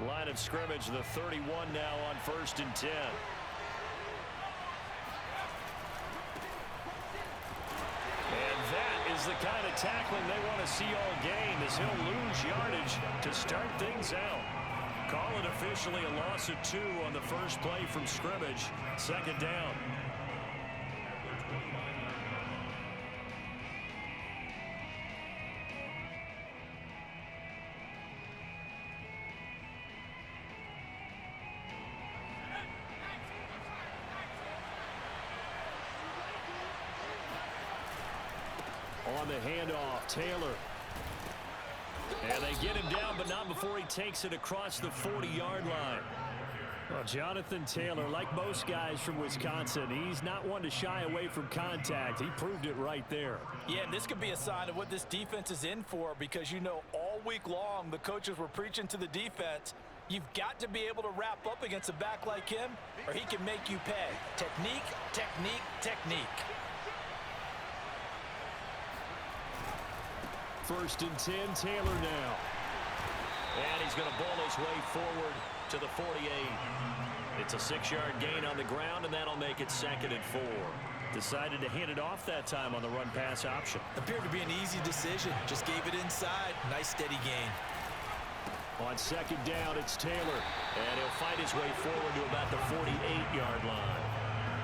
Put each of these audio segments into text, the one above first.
Line of scrimmage, the 31 now on 1st and 10. And that is the kind of tackling they want to see all game, as he'll lose yardage to start things out. Call it officially a loss of 2 on the first play from scrimmage. 2nd down. On the handoff, Taylor. And they get him down, but not before he takes it across the 40-yard line. Well, Jonathan Taylor, like most guys from Wisconsin, he's not one to shy away from contact. He proved it right there. Yeah, and this could be a sign of what this defense is in for, because, you know, all week long the coaches were preaching to the defense, you've got to be able to wrap up against a back like him, or he can make you pay. Technique, technique, technique. 1st and 10, Taylor now. And he's going to bowl his way forward to the 48. It's a 6-yard gain on the ground, and that'll make it 2nd and 4. Decided to hand it off that time on the run-pass option. Appeared to be an easy decision. Just gave it inside. Nice, steady gain. On 2nd down, it's Taylor. And he'll fight his way forward to about the 48-yard line.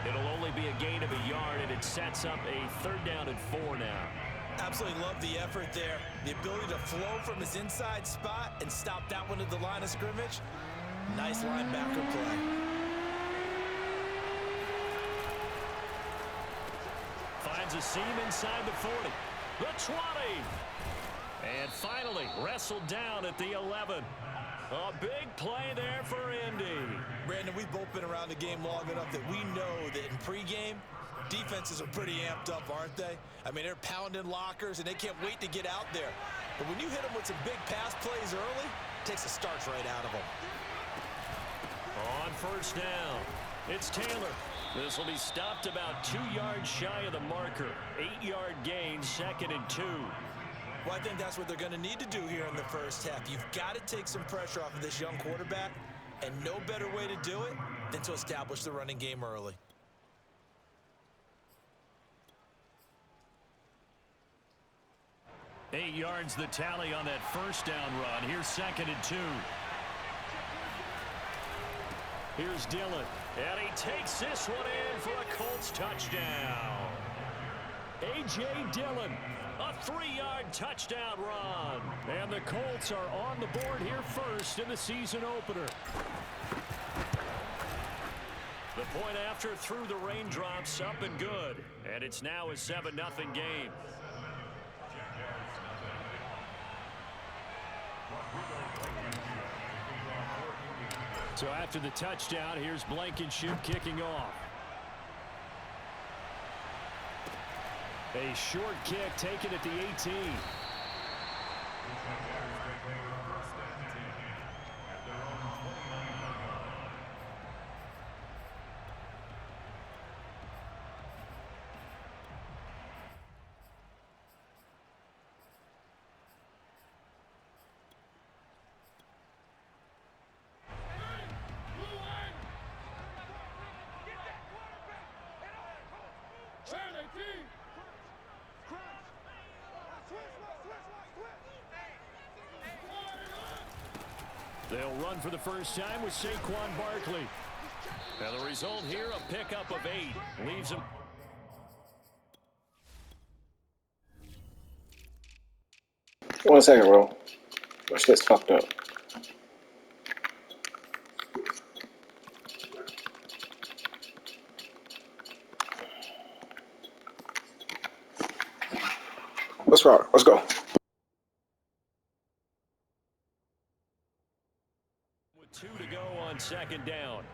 It'll only be a gain of a yard, and it sets up a 3rd down and 4 now. Absolutely love the effort there. The ability to flow from his inside spot and stop that one at the line of scrimmage. Nice linebacker play. Finds a seam inside the 40. The 20. And finally wrestled down at the 11. A big play there for Indy. Brandon, we've both been around the game long enough that we know that in pregame, defenses are pretty amped up, aren't they? I mean, they're pounding lockers, and they can't wait to get out there. But when you hit them with some big pass plays early, it takes the starch right out of them. On 1st down, it's Taylor. This will be stopped about 2 yards shy of the marker. 8-yard gain, 2nd and 2. Well, I think that's what they're going to need to do here in the first half. You've got to take some pressure off of this young quarterback, and no better way to do it than to establish the running game early. 8 yards the tally on that 1st down run. Here's 2nd and 2. Here's Dillon. And he takes this one in for a Colts touchdown. A.J. Dillon, a 3-yard touchdown run. And the Colts are on the board here first in the season opener. The point after through the raindrops, up and good. And it's now a 7-0 game. So after the touchdown, here's Blankenship kicking off. A short kick taken at the 18. They'll run for the first time with Saquon Barkley. And the result here, a pickup of 8. Leaves him. One second, bro. My shit's fucked up. Let's rock. Let's go. With 2 to go on 2nd down.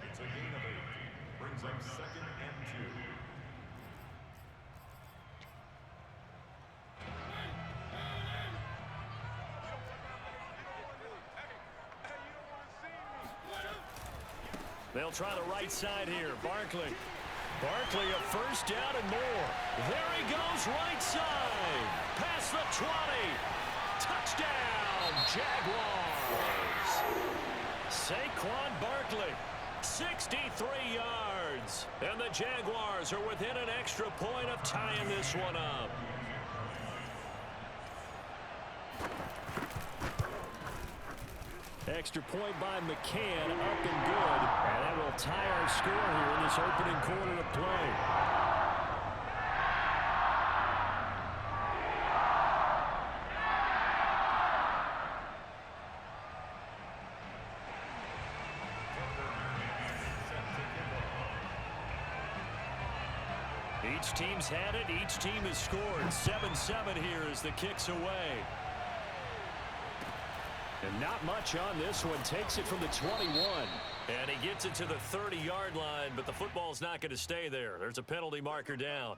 It's a gain of 8. Brings up 2nd and 2. They'll try the right side here. Barkley. Barkley a first down and more. There he goes right side. Past the 20. Touchdown, Jaguars. Saquon Barkley, 63 yards. And the Jaguars are within an extra point of tying this one up. Extra point by McCann, up and good. And that will tie our score here in this opening quarter of play. Each team's had it. Each team has scored. 7-7 here as the kick's away. And not much on this one. Takes it from the 21. And he gets it to the 30-yard line, but the football's not going to stay there. There's a penalty marker down.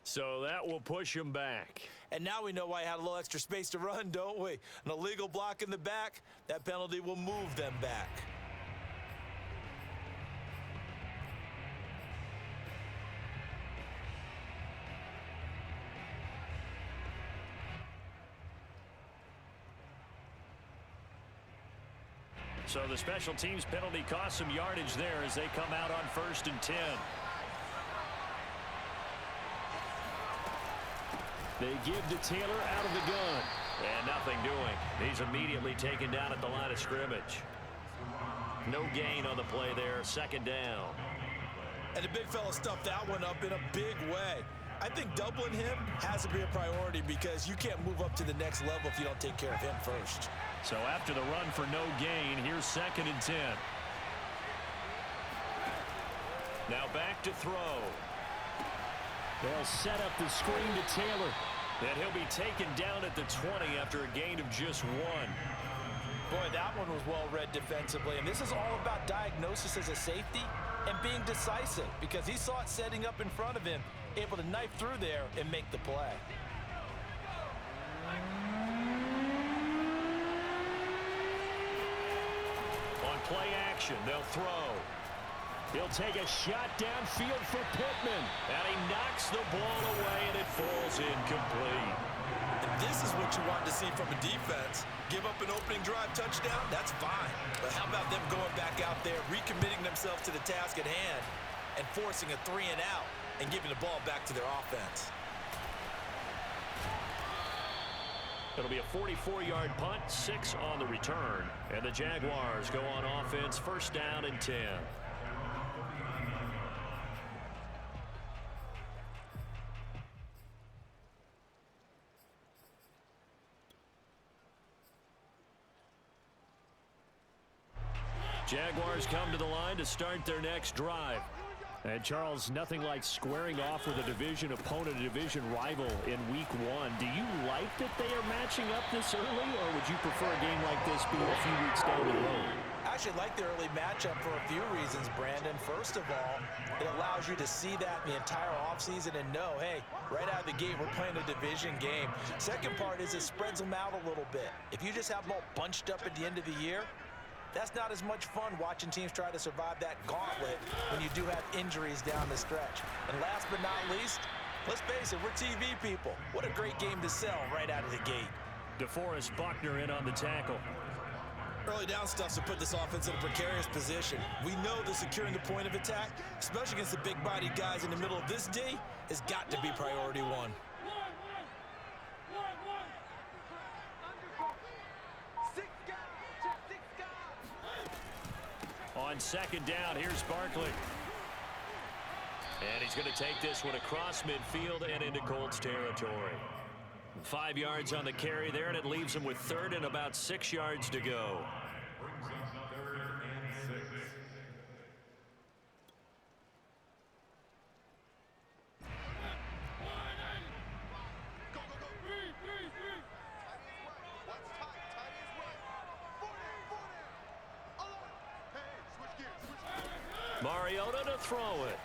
So that will push him back. And now we know why he had a little extra space to run, don't we? An illegal block in the back, that penalty will move them back. So the special teams penalty cost some yardage there as they come out on 1st and 10. They give to Taylor out of the gun. And nothing doing. He's immediately taken down at the line of scrimmage. No gain on the play there. 2nd down. And the big fella stuffed that one up in a big way. I think doubling him has to be a priority because you can't move up to the next level if you don't take care of him first. So after the run for no gain, here's 2nd and 10. Now back to throw. They'll set up the screen to Taylor. And he'll be taken down at the 20 after a gain of just 1. Boy, that one was well read defensively. And this is all about diagnosis as a safety and being decisive because he saw it setting up in front of him, able to knife through there and make the play. On play action, they'll throw. He'll take a shot downfield for Pittman. And he knocks the ball away, and it falls incomplete. And this is what you want to see from a defense. Give up an opening drive touchdown, that's fine. But how about them going back out there, recommitting themselves to the task at hand, and forcing a 3 and out, and giving the ball back to their offense. It'll be a 44-yard punt, 6 on the return. And the Jaguars go on offense, 1st down and 10. Jaguars come to the line to start their next drive. And, Charles, nothing like squaring off with a division opponent, a division rival in Week 1. Do you like that they are matching up this early, or would you prefer a game like this being a few weeks down the road? I actually like the early matchup for a few reasons, Brandon. First of all, it allows you to see that in the entire offseason and know, hey, right out of the gate, we're playing a division game. Second part is it spreads them out a little bit. If you just have them all bunched up at the end of the year, that's not as much fun watching teams try to survive that gauntlet when you do have injuries down the stretch. And last but not least, let's face it, we're TV people. What a great game to sell right out of the gate. DeForest Buckner in on the tackle. Early down stuff to put this offense in a precarious position. We know that securing the point of attack, especially against the big-bodied guys in the middle of this D, has got to be priority 1. On 2nd down, here's Barkley. And he's going to take this one across midfield and into Colts territory. 5 yards on the carry there, and it leaves him with 3rd and about 6 yards to go. Mariota to throw it.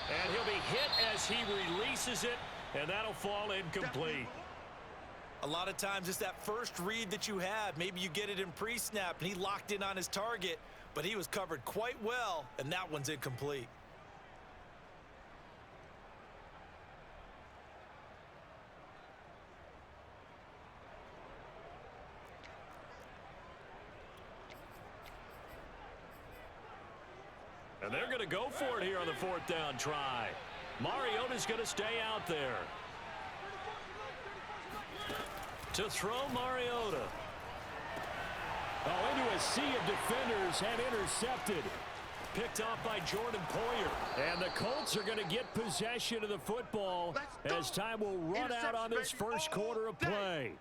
And he'll be hit as he releases it, and that'll fall incomplete. A lot of times it's that first read that you have. Maybe you get it in pre-snap, and he locked in on his target, but he was covered quite well, and that one's incomplete. And they're going to go for it here on the 4th down try. Mariota's going to stay out there. To throw, Mariota. Oh, into a sea of defenders and intercepted. Picked off by Jordan Poyer. And the Colts are going to get possession of the football as time will run out on this first quarter of play.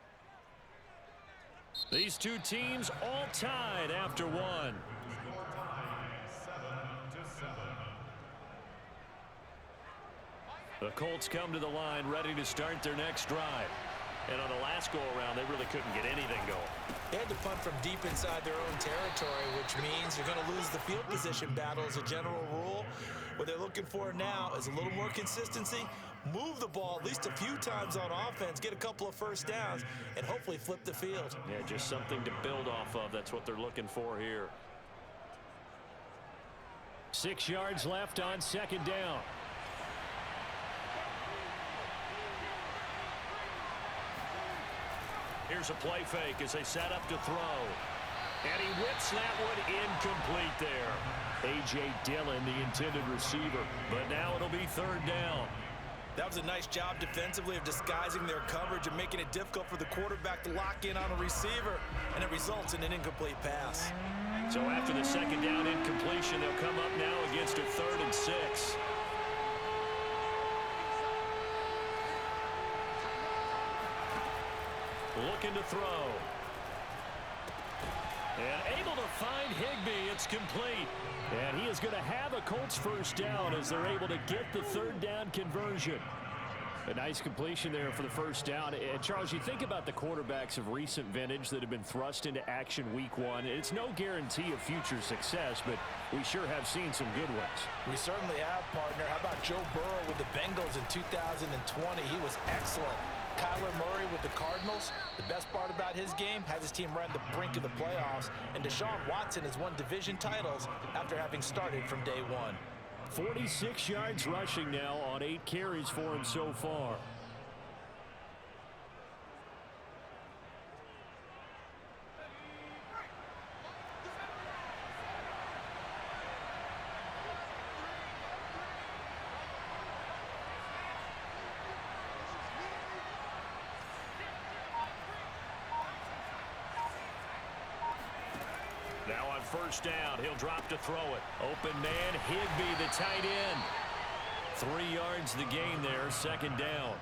These two teams all tied after one. The Colts come to the line ready to start their next drive. And on the last go-around, they really couldn't get anything going. They had to punt from deep inside their own territory, which means you're going to lose the field position battle as a general rule. What they're looking for now is a little more consistency, move the ball at least a few times on offense, get a couple of first downs, and hopefully flip the field. Yeah, just something to build off of. That's what they're looking for here. 6 yards left on 2nd down. Here's a play fake as they set up to throw. And he whips that one incomplete there. A.J. Dillon, the intended receiver. But now it'll be 3rd down. That was a nice job defensively of disguising their coverage and making it difficult for the quarterback to lock in on a receiver, and it results in an incomplete pass. So after the 2nd down incompletion, they'll come up now against a 3rd and 6. Looking to throw. And able to find Higbee. It's complete. And he is going to have a Colts first down as they're able to get the 3rd down conversion. A nice completion there for the first down. And Charles, you think about the quarterbacks of recent vintage that have been thrust into action week 1. It's no guarantee of future success, but we sure have seen some good ones. We certainly have, partner. How about Joe Burrow with the Bengals in 2020? He was excellent. Kyler Murray with the Cardinals. The best part about his game, has his team right on the brink of the playoffs. And Deshaun Watson has won division titles after having started from day 1. 46 yards rushing now on 8 carries for him so far. Now on 1st down, he'll drop to throw it. Open man, Higbee, the tight end. 3 yards the gain there, 2nd down.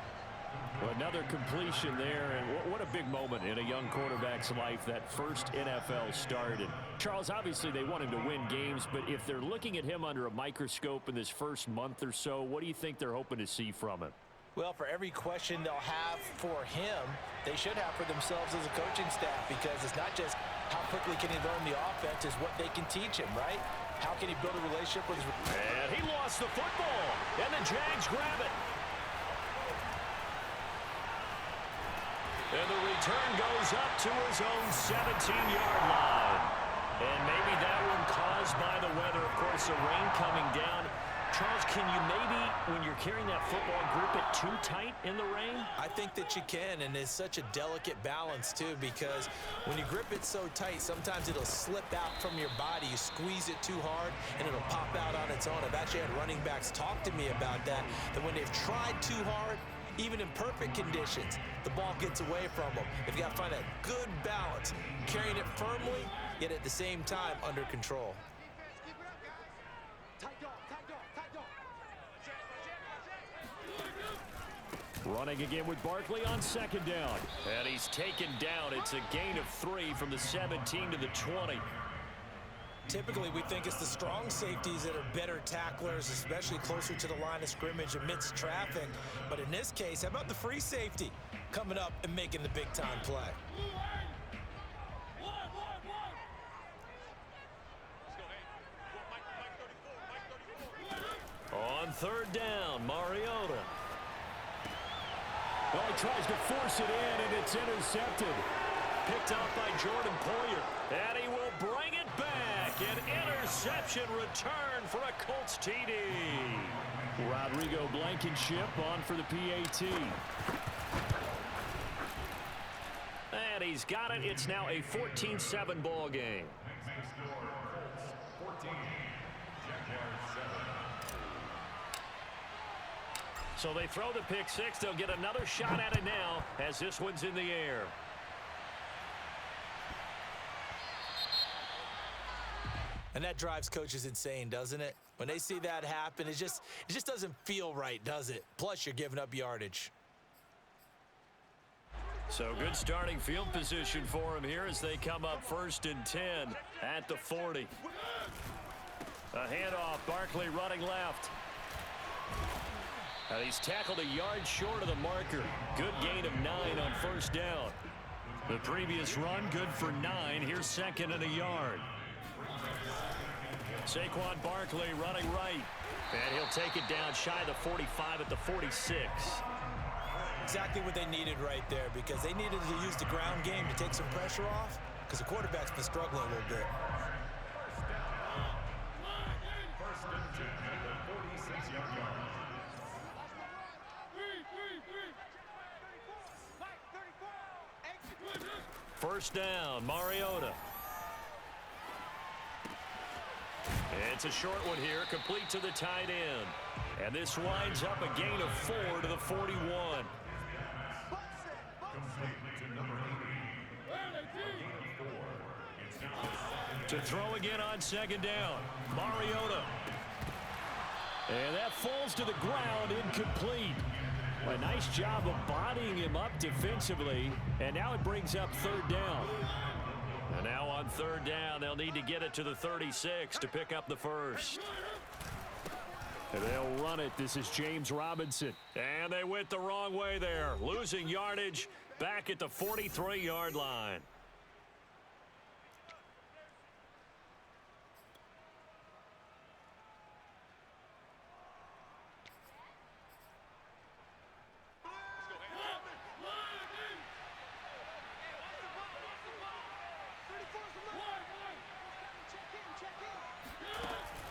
Well, another completion there, and what a big moment in a young quarterback's life, that first NFL start. And Charles, obviously they want him to win games, but if they're looking at him under a microscope in this first month or so, what do you think they're hoping to see from him? Well, for every question they'll have for him, they should have for themselves as a coaching staff, because it's not just how quickly can he learn the offense, it's what they can teach him, right? How can he build a relationship with his... And he lost the football, and the Jags grab it. And the return goes up to his own 17-yard line. And maybe that one caused by the weather. Of course, the rain coming down. Charles, can you maybe, when you're carrying that football, grip it too tight in the rain? I think that you can, and it's such a delicate balance, too, because when you grip it so tight, sometimes it'll slip out from your body. You squeeze it too hard, and it'll pop out on its own. I've actually had running backs talk to me about that when they've tried too hard, even in perfect conditions, the ball gets away from them. They've got to find that good balance, carrying it firmly, yet at the same time under control. Running again with Barkley on 2nd down. And he's taken down. It's a gain of 3 from the 17 to the 20. Typically, we think it's the strong safeties that are better tacklers, especially closer to the line of scrimmage amidst traffic. But in this case, how about the free safety coming up and making the big-time play? On 3rd down, Mariota. Well, he tries to force it in, and it's intercepted. Picked up by Jordan Poyer. And he will bring it back. An interception return for a Colts TD. Rodrigo Blankenship on for the PAT. And he's got it. It's now a 14-7 ball game. 14, Jaguars So they throw the pick six. They'll get another shot at it now as this one's in the air. And that drives coaches insane, doesn't it? When they see that happen, it just doesn't feel right, does it? Plus, you're giving up yardage. So good starting field position for him here as they come up 1st and 10 at the 40. A handoff, Barkley running left. And he's tackled a yard short of the marker. Good gain of 9 on 1st down. The previous run, good for 9. Here's 2nd and a yard. Saquon Barkley running right. And he'll take it down shy of the 45 at the 46. Exactly what they needed right there, because they needed to use the ground game to take some pressure off, because the quarterback's been struggling a little bit. First and 10 at the 46-yard line. First down, Mariota. It's a short one here, complete to the tight end. And this winds up a gain of 4 to the 41. To throw again on 2nd down, Mariota. And that falls to the ground, incomplete. A nice job of bodying him up defensively, and now it brings up 3rd down. And now on 3rd down, they'll need to get it to the 36 to pick up the first. And they'll run it. This is James Robinson. And they went the wrong way there, losing yardage back at the 43-yard line.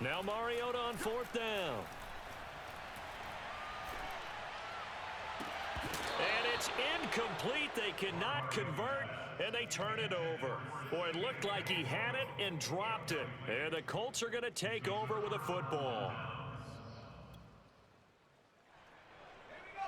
Now Mariota on 4th down. And it's incomplete. They cannot convert, and they turn it over. Boy, it looked like he had it and dropped it. And the Colts are going to take over with a football.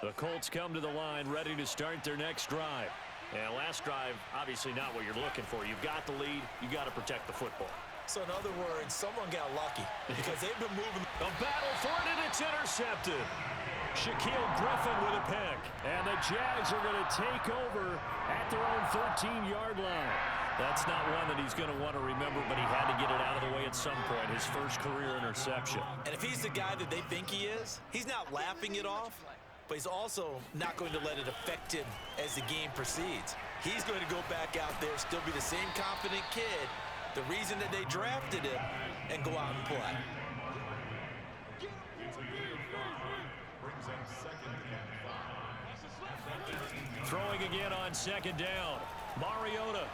The Colts come to the line ready to start their next drive. And last drive, obviously not what you're looking for. You've got the lead. You got to protect the football. So in other words, someone got lucky because they've been moving. A battle for it, and it's intercepted. Shaquille Griffin with a pick. And the Jags are going to take over at their own 13-yard line. That's not one that he's going to want to remember, but he had to get it out of the way at some point. His first career interception. And if he's the guy that they think he is, he's not laughing it off, but he's also not going to let it affect him as the game proceeds. He's going to go back out there, still be the same confident kid, the reason that they drafted him, and go out and play. It's a gain of 5. Brings up 2nd and 5. Throwing again on 2nd down. Mariota.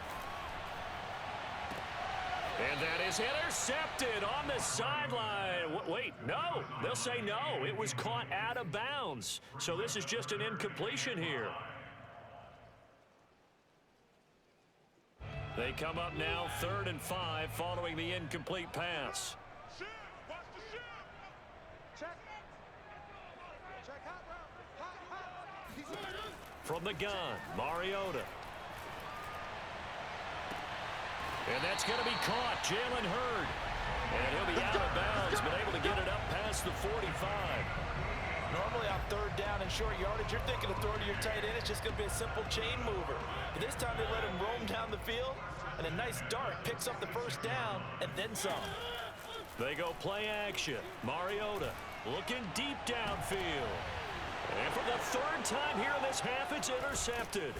And that is intercepted on the sideline. Wait, no. They'll say no. It was caught out of bounds. So this is just an incompletion here. They come up now 3rd and 5 following the incomplete pass. From the gun, Mariota. And that's going to be caught. Jalen Hurd. And he'll be out of bounds, but able to get it up past the 45. Normally on 3rd down and short yardage, you're thinking of throwing to your tight end. It's just going to be a simple chain mover. But this time they let him roam down the field, and a nice dart picks up the 1st down and then some. They go play action. Mariota looking deep downfield. And for the 3rd time here in this half, it's intercepted.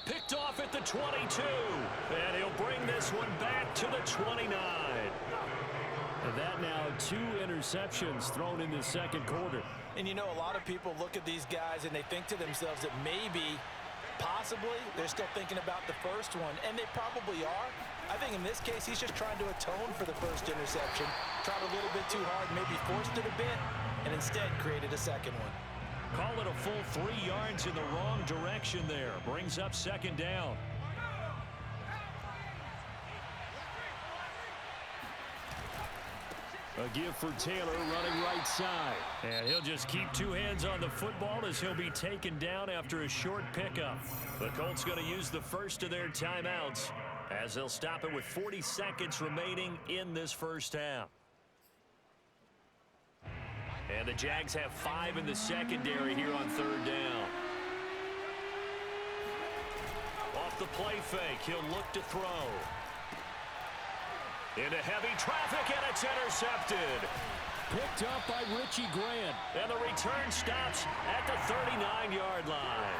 Picked off at the 22. And he'll bring this one back to the 29. And that now 2 interceptions thrown in the 2nd quarter. And you know, a lot of people look at these guys and they think to themselves that maybe, possibly, they're still thinking about the first one. And they probably are. I think in this case, he's just trying to atone for the first interception. Tried a little bit too hard, maybe forced it a bit, and instead created a 2nd one. Call it a full 3 yards in the wrong direction there. Brings up 2nd down. A give for Taylor running right side. And he'll just keep two hands on the football as he'll be taken down after a short pickup. The Colts going to use the first of their timeouts as they'll stop it with 40 seconds remaining in this first half. And the Jags have 5 in the secondary here on third down. Off the play fake, he'll look to throw. Into heavy traffic, and it's intercepted. Picked up by Richie Grant. And the return stops at the 39-yard line.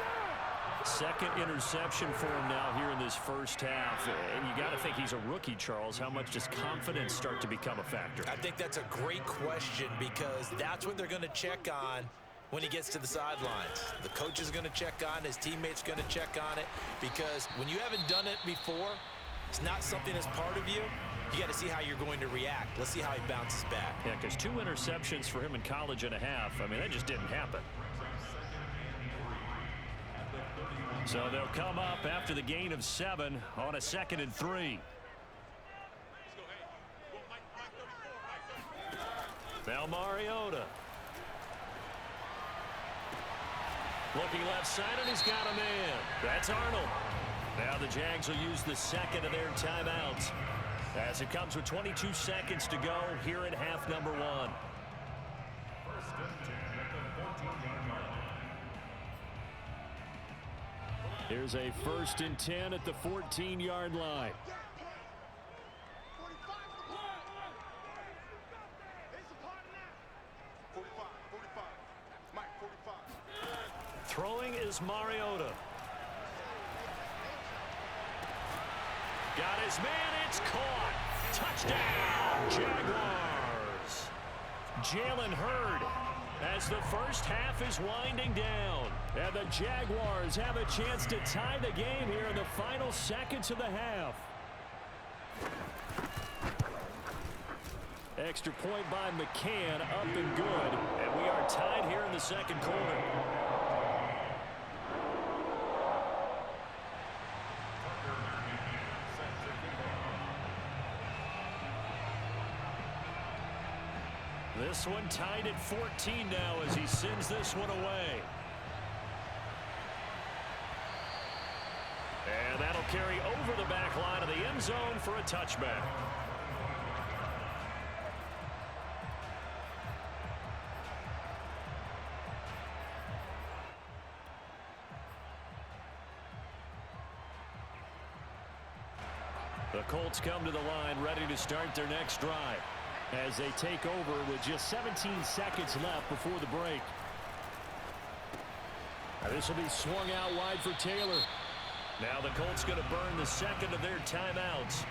Second interception for him now here in this first half. And you got to think he's a rookie, Charles. How much does confidence start to become a factor? I think that's a great question because that's what they're going to check on when he gets to the sidelines. The coach is going to check on it. His teammates going to check on it because when you haven't done it before, it's not something that's part of you. You got to see how you're going to react. Let's see how he bounces back. Yeah, because 2 interceptions for him in college and a half. I mean, that just didn't happen. So they'll come up after the gain of 7 on a 2nd and 3. Now Mariota. Looking left side, and he's got a man. That's Arnold. Now the Jags will use the second of their timeouts as it comes with 22 seconds to go here at half number 1. Here's a 1st and 10 at the 14-yard line. Throwing is Mariota. Got his man, it's caught. Touchdown, Jaguars. Jalen Hurd as the first half is winding down. And the Jaguars have a chance to tie the game here in the final seconds of the half. Extra point by McCann, up and good. And we are tied here in the second quarter. This one tied at 14 now as he sends this one away. And that'll carry over the back line of the end zone for a touchback. The Colts come to the line ready to start their next drive as they take over with just 17 seconds left before the break. Now this will be swung out wide for Taylor. Now the Colts going to burn the second of their timeouts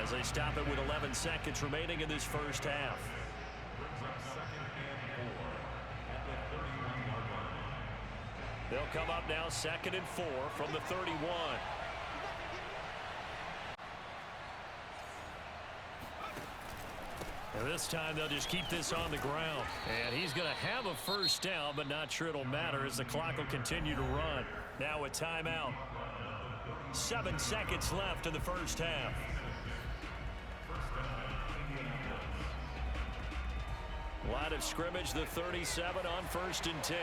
as they stop it with 11 seconds remaining in this first half. They'll come up now 2nd and 4 from the 31. And this time they'll just keep this on the ground. And he's going to have a first down, but not sure it'll matter as the clock will continue to run. Now a timeout. 7 seconds left in the first half. Line of scrimmage, the 37 on 1st and 10.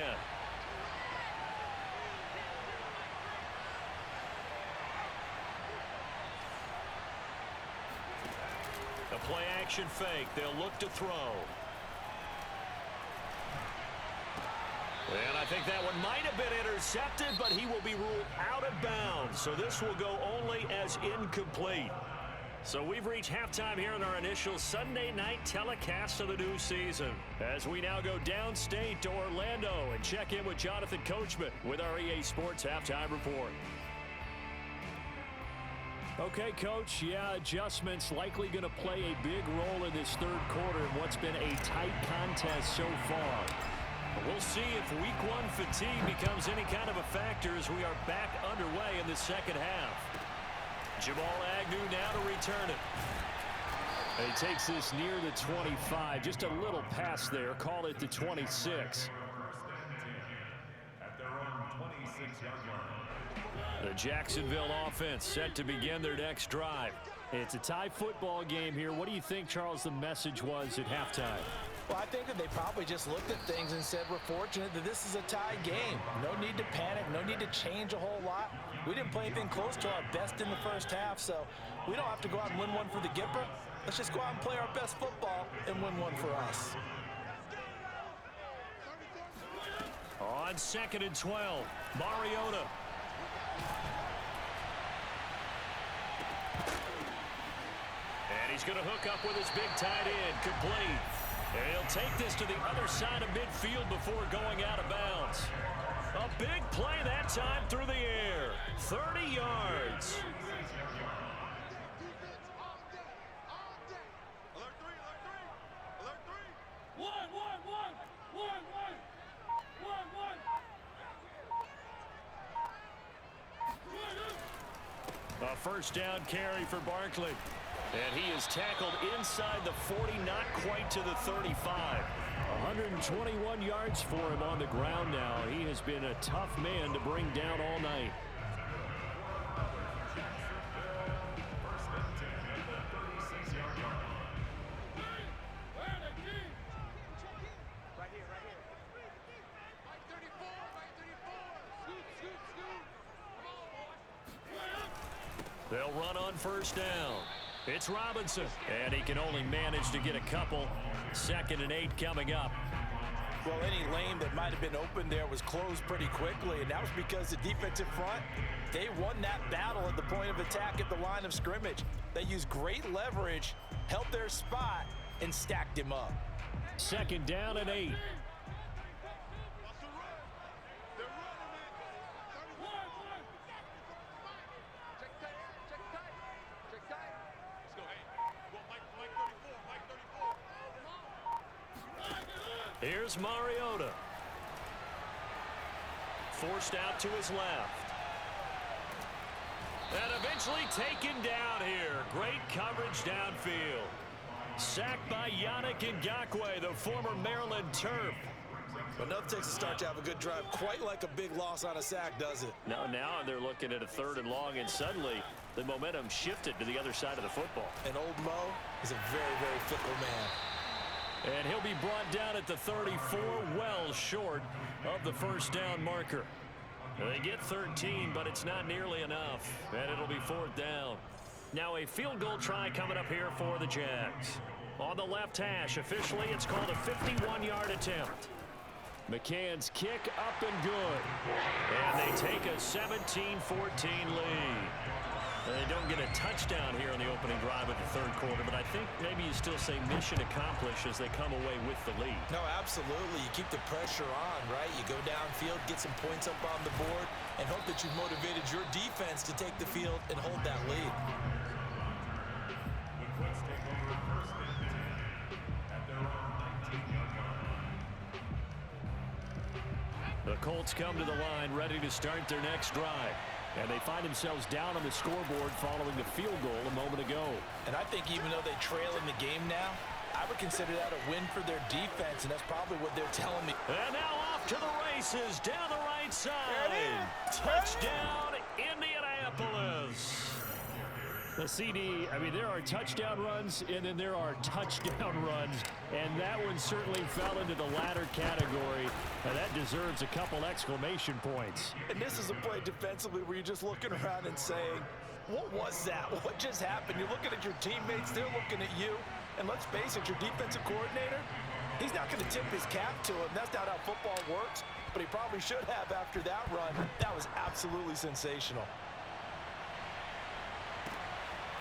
A play action fake. They'll look to throw. And I think that one might have been intercepted, but he will be ruled out of bounds. So this will go only as incomplete. So we've reached halftime here in our initial Sunday night telecast of the new season. As we now go downstate to Orlando and check in with Jonathan Coachman with our EA Sports Halftime Report. Okay, Coach, yeah, adjustments likely going to play a big role in this third quarter in what's been a tight contest so far. We'll see if week 1 fatigue becomes any kind of a factor as we are back underway in the second half. Jamal Agnew now to return it. And he takes this near the 25, just a little pass there, call it the 26. At their own 26-yard line. The Jacksonville offense set to begin their next drive. It's a tie football game here. What do you think, Charles, the message was at halftime? Well, I think that they probably just looked at things and said, we're fortunate that this is a tie game. No need to panic, no need to change a whole lot. We didn't play anything close to our best in the first half, so we don't have to go out and win one for the Gipper. Let's just go out and play our best football and win one for us. On 2nd and 12, Mariota. And he's going to hook up with his big tight end, complete. And he'll take this to the other side of midfield before going out of bounds. A big play that time through the air. 30 yards. A first down carry for Barkley. And he is tackled inside the 40, not quite to the 35. 121 yards for him on the ground now. He has been a tough man to bring down all night. They'll run on first down. It's Robinson, and he can only manage to get a couple. 2nd and 8 coming up. Well, any lane that might have been open there was closed pretty quickly, and that was because the defensive front, they won that battle at the point of attack at the line of scrimmage. They used great leverage, held their spot, and stacked him up. 2nd down and 8. Here's Mariota. Forced out to his left. And eventually taken down here. Great coverage downfield. Sacked by Yannick Ngakoue, the former Maryland Terp. But nothing takes a start to have a good drive quite like a big loss on a sack, does it? Now they're looking at a 3rd and long, and suddenly the momentum shifted to the other side of the football. And old Mo is a very, very fickle man. And he'll be brought down at the 34, well short of the first down marker. They get 13, but it's not nearly enough, and it'll be 4th down. Now a field goal try coming up here for the Jags. On the left hash, officially it's called a 51-yard attempt. McCann's kick up and good. And they take a 17-14 lead. They don't get a touchdown here in the opening drive of the 3rd quarter, but I think maybe you still say mission accomplished as they come away with the lead. No, absolutely. You keep the pressure on, right? You go downfield, get some points up on the board, and hope that you've motivated your defense to take the field and hold that lead. The Colts take over 1st and 10 at their own 19-yard line. The Colts come to the line ready to start their next drive. And they find themselves down on the scoreboard following the field goal a moment ago. And I think even though they trail in the game now, I would consider that a win for their defense, and that's probably what they're telling me. And now off to the races, down the right side. Touchdown, Indianapolis. The CD, I mean, there are touchdown runs, and then there are touchdown runs, and that one certainly fell into the latter category, and that deserves a couple exclamation points. And this is a play defensively where you're just looking around and saying, what was that? What just happened? You're looking at your teammates, they're looking at you, and let's face it, your defensive coordinator, he's not going to tip his cap to him. That's not how football works, but he probably should have after that run. That was absolutely sensational.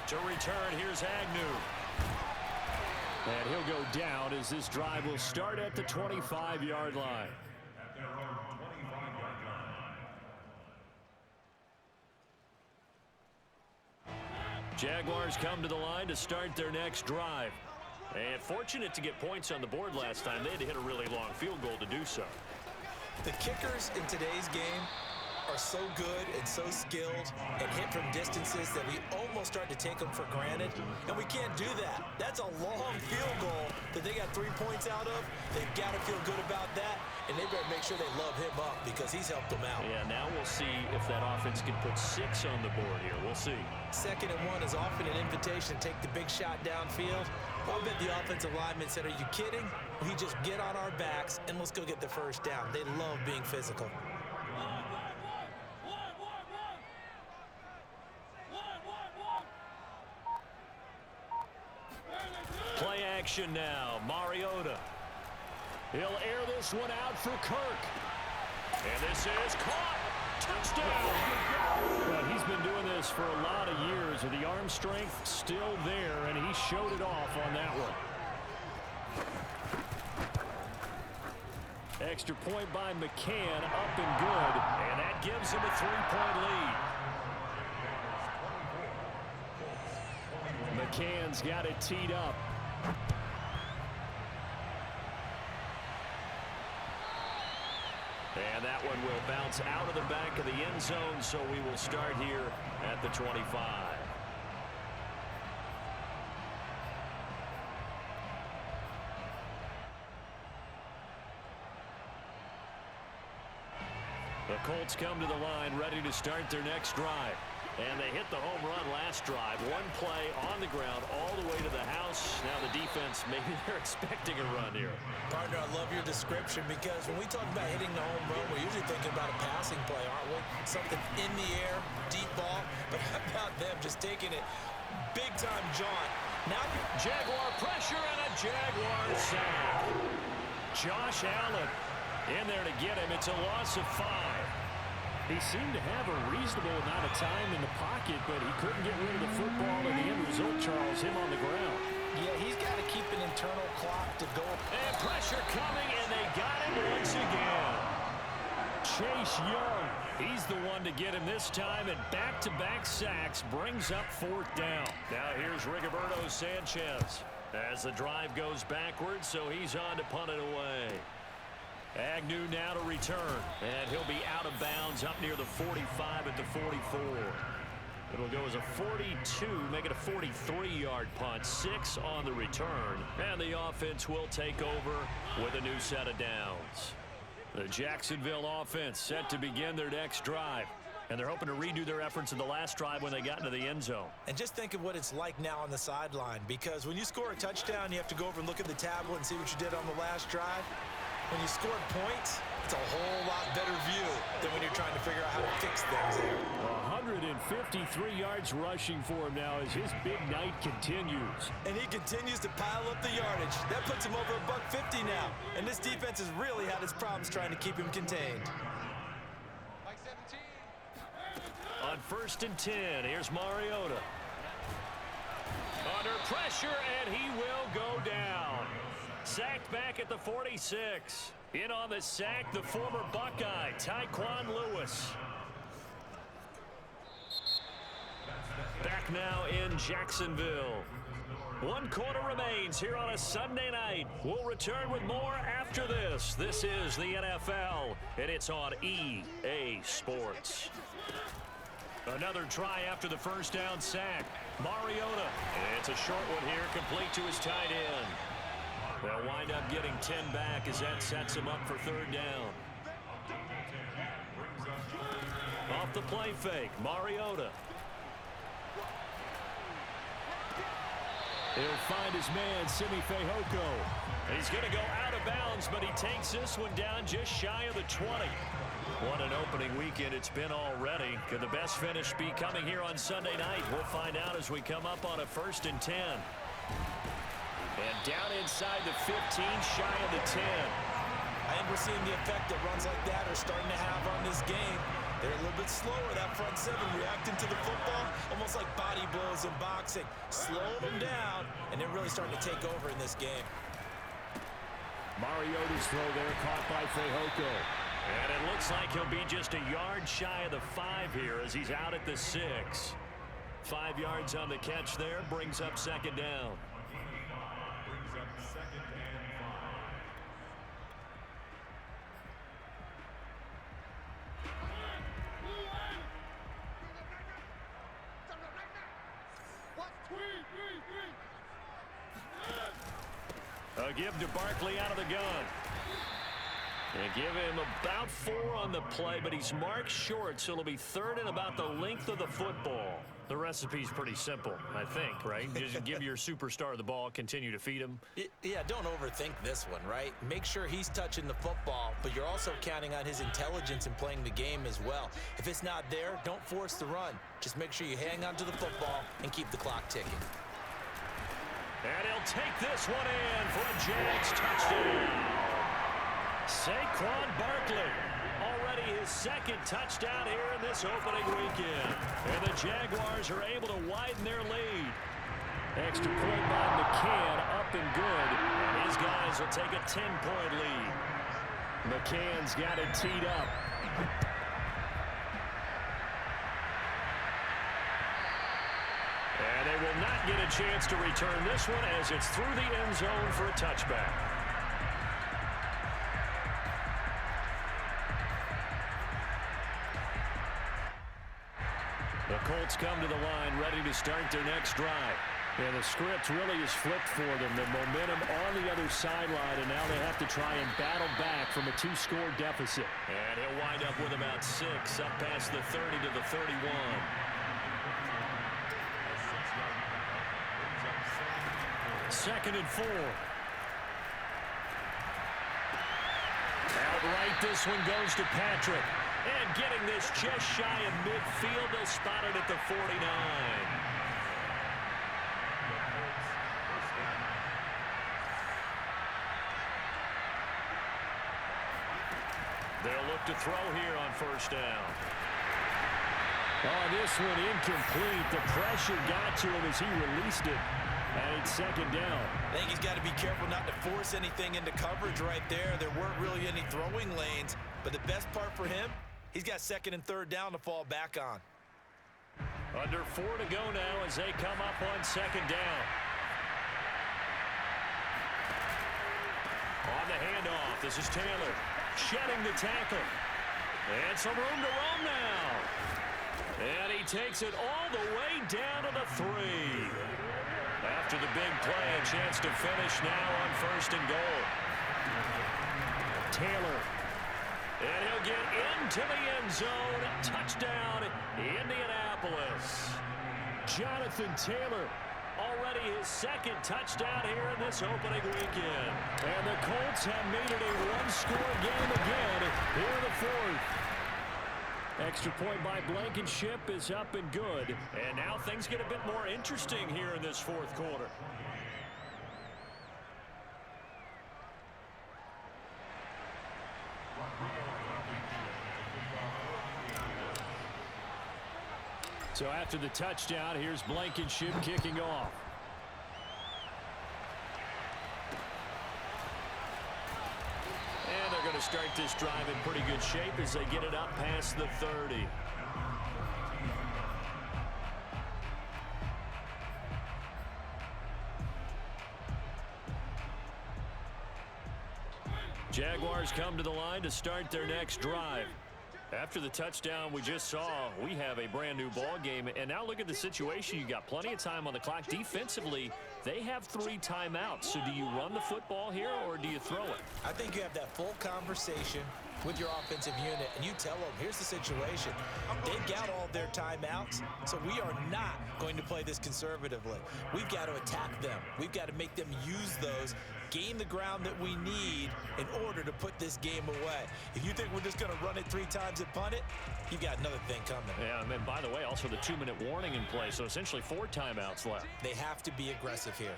To return, here's Agnew. And he'll go down as this drive will start at the 25-yard line. At their own 25-yard line. Jaguars come to the line to start their next drive. And fortunate to get points on the board last time. They had to hit a really long field goal to do so. The kickers in today's game are so good and so skilled and hit from distances that we almost start to take them for granted, and we can't do that. That's a long field goal that they got 3 points out of. They've got to feel good about that, and they better make sure they love him up because he's helped them out. Yeah, now we'll see if that offense can put 6 on the board here. We'll see. 2nd and 1 is often an invitation to take the big shot downfield. I bet the offensive lineman said, are you kidding? We just get on our backs and let's go get the first down. They love being physical. Play action now. Mariota. He'll air this one out for Kirk. And this is caught. Touchdown. Well, he's been doing this for a lot of years, with the arm strength still there, and he showed it off on that one. Extra point by McCann, up and good, and that gives him a 3-point lead. McCann's got it teed up. And that one will bounce out of the back of the end zone, so we will start here at the 25. The Colts come to the line, ready to start their next drive. And they hit the home run last drive. One play on the ground all the way to the house. Now the defense, maybe they're expecting a run here. Partner, I love your description because when we talk about hitting the home run, we're usually thinking about a passing play, aren't we? Something in the air, deep ball. But how about them just taking it big-time jaunt? Now Jaguar pressure and a Jaguar sack. Josh Allen in there to get him. It's a loss of 5. He seemed to have a reasonable amount of time in the pocket, but he couldn't get rid of the football, and the end result, Charles, him on the ground. Yeah, he's got to keep an internal clock to go. And pressure coming, and they got him once again. Chase Young, he's the one to get him this time, and back-to-back sacks brings up 4th down. Now here's Rigoberto Sanchez as the drive goes backwards, so he's on to punt it away. Agnew now to return, and he'll be out of bounds up near the 45 at the 44. It'll go as a 42, make it a 43-yard punt, 6 on the return, and the offense will take over with a new set of downs. The Jacksonville offense set to begin their next drive, and they're hoping to redo their efforts in the last drive when they got into the end zone. And just think of what it's like now on the sideline, because when you score a touchdown, you have to go over and look at the tablet and see what you did on the last drive. When you scored points, it's a whole lot better view than when you're trying to figure out how to fix things there. 153 yards rushing for him now as his big night continues. And he continues to pile up the yardage. That puts him over $150 now. And this defense has really had its problems trying to keep him contained. On 1st and 10, here's Mariota. Under pressure, and he will go down. Sacked back at the 46. In on the sack, the former Buckeye, Tyquan Lewis. Back now in Jacksonville. 1 quarter remains here on a Sunday night. We'll return with more after this. This is the NFL, and it's on EA Sports. Another try after the first down sack. Mariota. It's a short one here, complete to his tight end. They'll wind up getting 10 back as that sets him up for 3rd down. Off the play fake, Mariota. He'll find his man, Simi Fehoko. He's going to go out of bounds, but he takes this one down just shy of the 20. What an opening weekend it's been already. Could the best finish be coming here on Sunday night? We'll find out as we come up on a 1st and 10. And down inside the 15, shy of the 10. I think we're seeing the effect that runs like that are starting to have on this game. They're a little bit slower, that front 7, reacting to the football, almost like body blows in boxing. Slow them down, and they're really starting to take over in this game. Mariota's throw there, caught by Fehoko. And it looks like he'll be just a yard shy of the 5 here as he's out at the 6. 5 yards on the catch there, brings up 2nd down. give to Barkley out of the gun. And give him about 4 on the play, but he's marked short, so it'll be 3rd and about the length of the football. The recipe's pretty simple, I think, right? Just give your superstar the ball, continue to feed him. Yeah, don't overthink this one, right? Make sure he's touching the football, but you're also counting on his intelligence in playing the game as well. If it's not there, don't force the run. Just make sure you hang on to the football and keep the clock ticking. And he'll take this one in for a Jags touchdown. Saquon Barkley, already his 2nd touchdown here in this opening weekend. And the Jaguars are able to widen their lead. Extra point by McCann, up and good. And his guys will take a 10-point lead. McCann's got it teed up. And they will not get a chance to return this one as it's through the end zone for a touchback. The Colts come to the line ready to start their next drive. And the script really is flipped for them. The momentum on the other sideline, and now they have to try and battle back from a 2-score deficit. And he'll wind up with about 6, up past the 30 to the 31. Second and 4. Outright, this one goes to Patrick. And getting this just shy of midfield, they'll spot it at the 49. They'll look to throw here on 1st down. Oh, this one incomplete. The pressure got to him as he released it. And it's 2nd down. I think he's got to be careful not to force anything into coverage right there. There weren't really any throwing lanes. But the best part for him, he's got 2nd and 3rd down to fall back on. Under 4 to go now as they come up on 2nd down. On the handoff, this is Taylor. Shedding the tackle. And some room to roam now. And he takes it all the way down to the 3. After the big play, a chance to finish now on 1st and goal. Taylor. And he'll get into the end zone. Touchdown, Indianapolis. Jonathan Taylor, already his 2nd touchdown here in this opening weekend. And the Colts have made it a 1-score game again here in the 4th. Extra point by Blankenship is up and good. And now things get a bit more interesting here in this 4th quarter. So after the touchdown, here's Blankenship kicking off. And they're going to start this drive in pretty good shape as they get it up past the 30. Jaguars come to the line to start their next drive. After the touchdown we just saw, we have a brand new ball game. And now look at the situation. You got plenty of time on the clock. Defensively, they have 3 timeouts. So do you run the football here or do you throw it? I think you have that full conversation with your offensive unit, and you tell them, here's the situation. They've got all their timeouts, so we are not going to play this conservatively. We've got to attack them. We've got to make them use those, gain the ground that we need in order to put this game away. If you think we're just going to run it 3 times and punt it, you've got another thing coming. Yeah, and by the way, also the 2-minute warning in play, so essentially 4 timeouts left. They have to be aggressive here.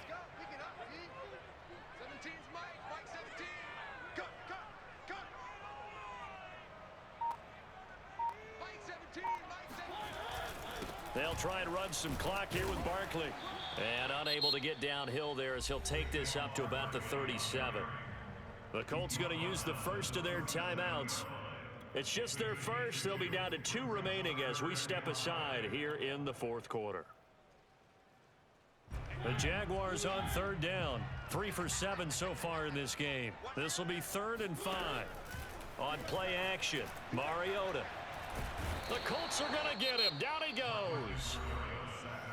They'll try and run some clock here with Barkley. And unable to get downhill there as he'll take this up to about the 37. The Colts going to use the first of their timeouts. It's just their first. They'll be down to 2 remaining as we step aside here in the 4th quarter. The Jaguars on 3rd down. 3 for 7 so far in this game. This will be 3rd and 5. On play action, Mariota. The Colts are going to get him. Down he goes.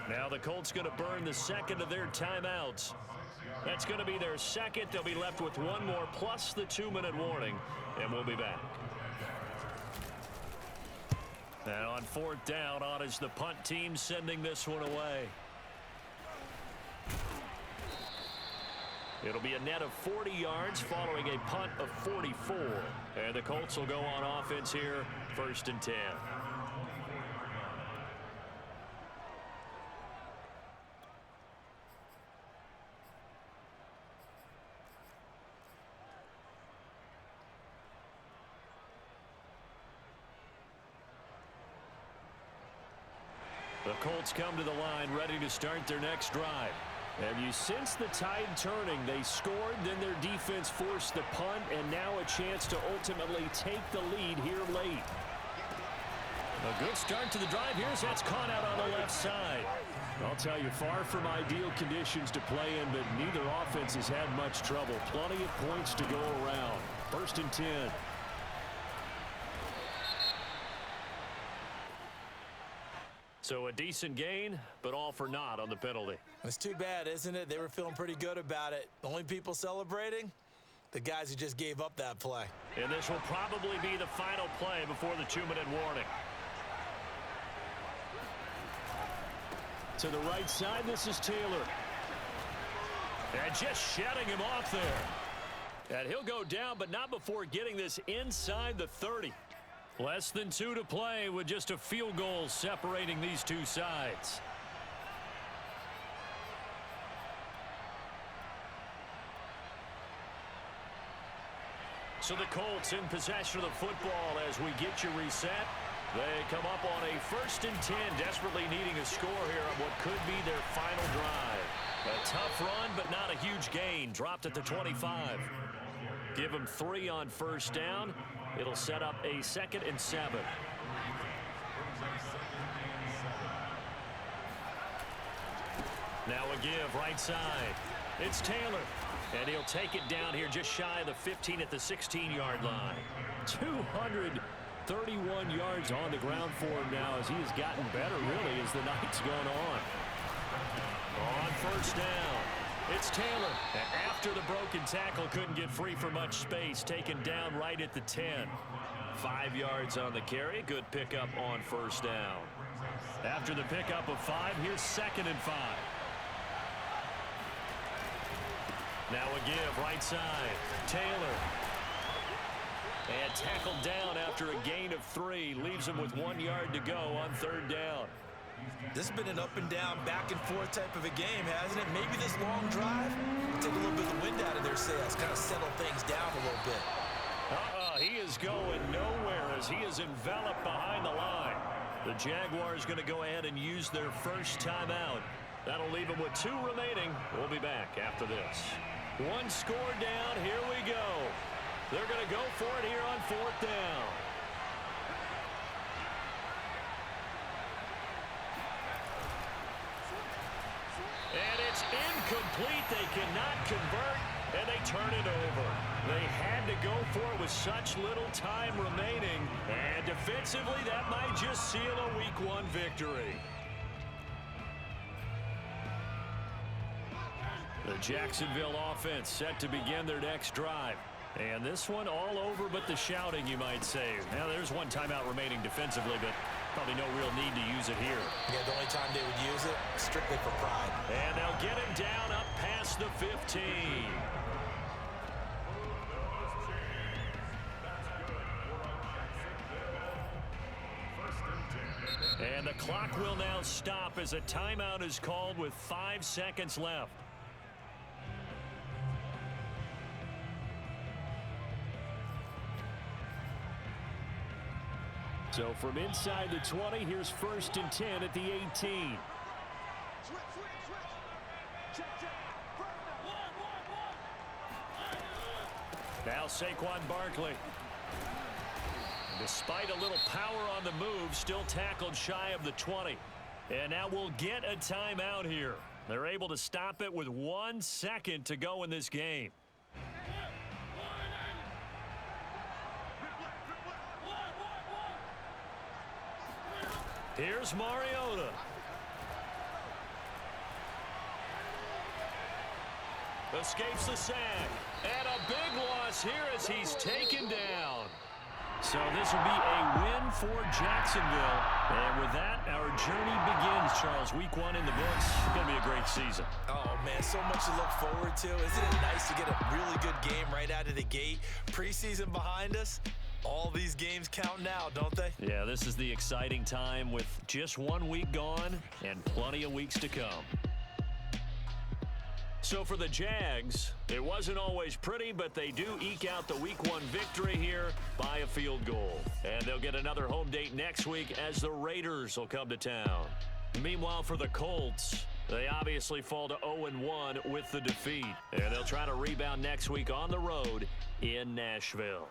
Now the Colts going to burn the 2nd of their timeouts. That's going to be their second. They'll be left with one more plus the 2-minute warning, and we'll be back. And on 4th down, on is the punt team sending this one away. It'll be a net of 40 yards following a punt of 44. And the Colts will go on offense here, 1st and 10. The Colts come to the line ready to start their next drive. And you sense the tide turning. They scored, then their defense forced the punt, and now a chance to ultimately take the lead here late. A good start to the drive. Here's that's caught out on the left side. I'll tell you, far from ideal conditions to play in, but neither offense has had much trouble. Plenty of points to go around. 1st and 10. So a decent gain, but all for naught on the penalty. It's too bad, isn't it? They were feeling pretty good about it. The only people celebrating, the guys who just gave up that play. And this will probably be the final play before the 2-minute warning. To the right side, this is Taylor. And just shedding him off there. And he'll go down, but not before getting this inside the 30. Less than 2 to play with just a field goal separating these two sides. So the Colts in possession of the football as we get you reset. They come up on a 1st and 10, desperately needing a score here on what could be their final drive. A tough run, but not a huge gain. Dropped at the 25. Give them 3 on 1st down. It'll set up a 2nd and 7. Now a give right side. It's Taylor. And he'll take it down here just shy of the 15 at the 16-yard line. 231 yards on the ground for him now as he has gotten better, really, as the night's gone on. On 1st down. It's Taylor. After the broken tackle, couldn't get free for much space. Taken down right at the 10. 5 yards on the carry. Good pickup on 1st down. After the pickup of 5, here's 2nd and 5. Now a give right side. Taylor. And tackled down after a gain of 3. Leaves him with 1 yard to go on 3rd down. This has been an up and down, back and forth type of a game, hasn't it? Maybe this long drive will take a little bit of the wind out of their sails, kind of settle things down a little bit. He is going nowhere as he is enveloped behind the line. The Jaguars going to go ahead and use their first timeout. That'll leave them with 2 remaining. We'll be back after this. 1 score down. Here we go. They're going to go for it here on 4th down. And it's incomplete. They cannot convert, and they turn it over. They had to go for it with such little time remaining, and defensively, that might just seal a Week 1 victory. The Jacksonville offense set to begin their next drive. And this one all over but the shouting, you might say. Now, there's 1 timeout remaining defensively, but probably no real need to use it here. Yeah, the only time they would use it, strictly for pride. And they'll get him down up past the 15. And the clock will now stop as a timeout is called with 5 seconds left. So from inside the 20, here's 1st and 10 at the 18. Now Saquon Barkley. Despite a little power on the move, still tackled shy of the 20. And now we'll get a timeout here. They're able to stop it with 1 second to go in this game. Here's Mariota. Escapes the sack. And a big loss here as he's taken down. So this will be a win for Jacksonville. And with that, our journey begins, Charles. Week 1 in the books. Going to be a great season. Oh, man, so much to look forward to. Isn't it nice to get a really good game right out of the gate? Preseason behind us. All these games count now, don't they? Yeah, this is the exciting time with just 1 week gone and plenty of weeks to come. So for the Jags, it wasn't always pretty, but they do eke out the Week 1 victory here by a field goal. And they'll get another home date next week as the Raiders will come to town. Meanwhile, for the Colts, they obviously fall to 0-1 with the defeat. And they'll try to rebound next week on the road in Nashville.